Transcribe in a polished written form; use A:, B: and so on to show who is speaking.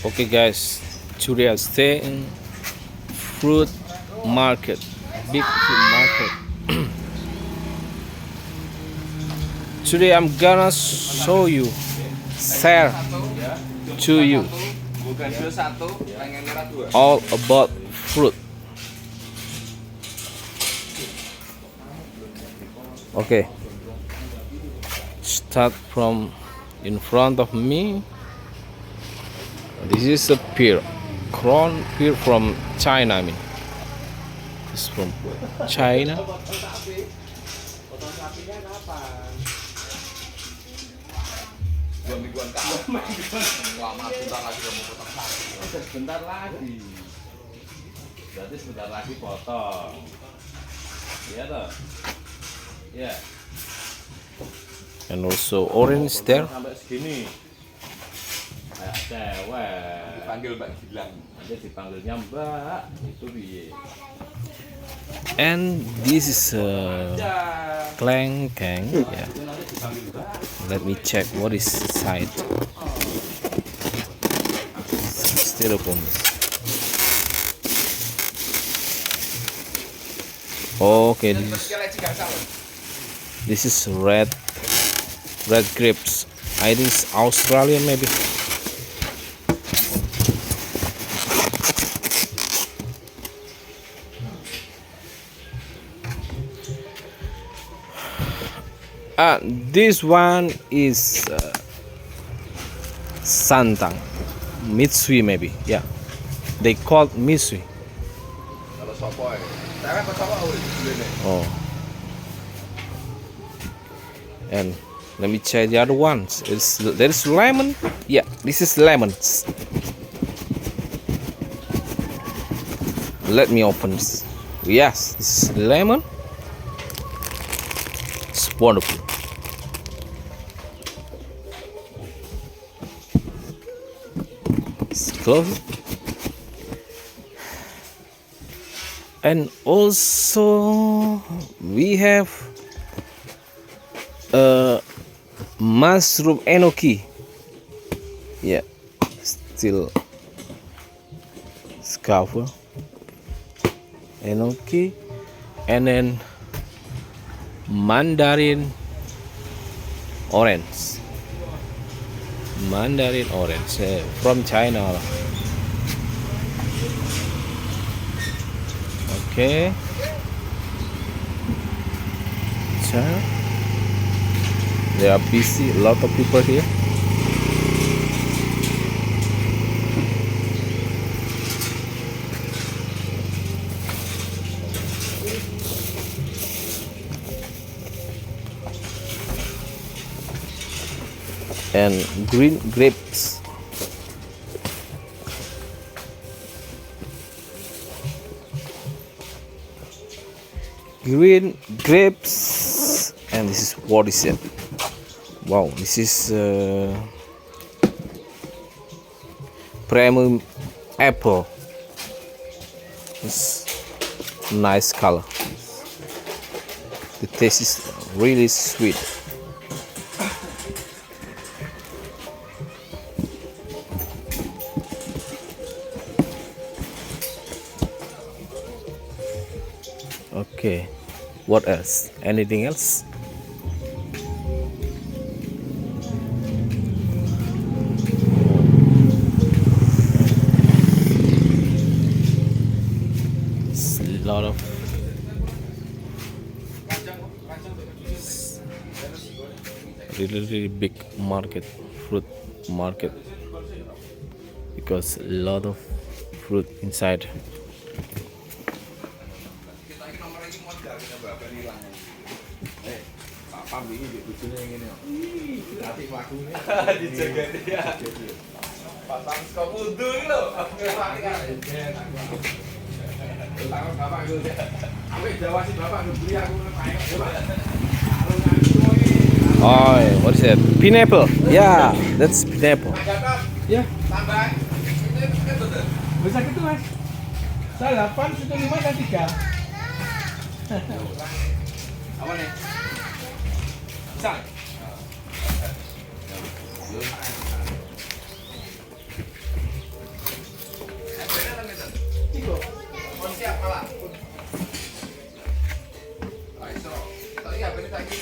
A: Okay guys, today I stay in fruit market, big fruit market. Today I'm gonna show you, share to you all about fruit. Okay, start from in front of me. This is a pear, crown pear from China. I mean, it's from China.
B: Sebentar lagi. Berarti sebentar lagi potong. Iya toh? Iya.
A: And also orange there.
B: Sampai segini. Kayak cewek.
C: Dipanggil Mbak Gilang.
B: Nanti dipanggilnya Mbak. Itu piye?
A: And this is a klengkeng. Yeah.
B: Itu nanti dipanggil Mbak.
A: Let me check what is inside. Styrofoam. Okay, this is red grapes. I think it's Australian maybe. This one is Santang, Mitsui maybe. Yeah, they call Mitsui.
C: Kalau sopoy. Cewek apa cowok ini?
A: Oh, and let me check the other ones. There's lemon. Yeah, this is lemons. Let me open this. Yes, this is lemon. It's wonderful. It's close. And also we have mushroom enoki. Yeah, still cover enoki, and then mandarin orange. Mandarin orange from China. Okay. China. They are busy. A lot of people here. And green grapes. Green grapes, and this is what is it? Wow, this is premium apple. It's nice color. The taste is really sweet. Okay, what else? Anything else? It's a lot of really big market, fruit market, because a lot of fruit inside.
C: Kita ini nomor ini mau dari Mbak hilang. Pak Pam ini di bujune ngene kok. Hati lakunya dijaga dia. Pak Pam kok mundur iki lho. Tangan bapak itu. Awake jawasi bapak ngebeli aku pae kok.
A: Oh, what is that? Pineapple. Yeah, that's pineapple.
D: Ya,
C: Tambah. Ini betul.
D: bisa gitu mas. Saya 8, situ 5 dan 3.
C: Apa nih? Bisa.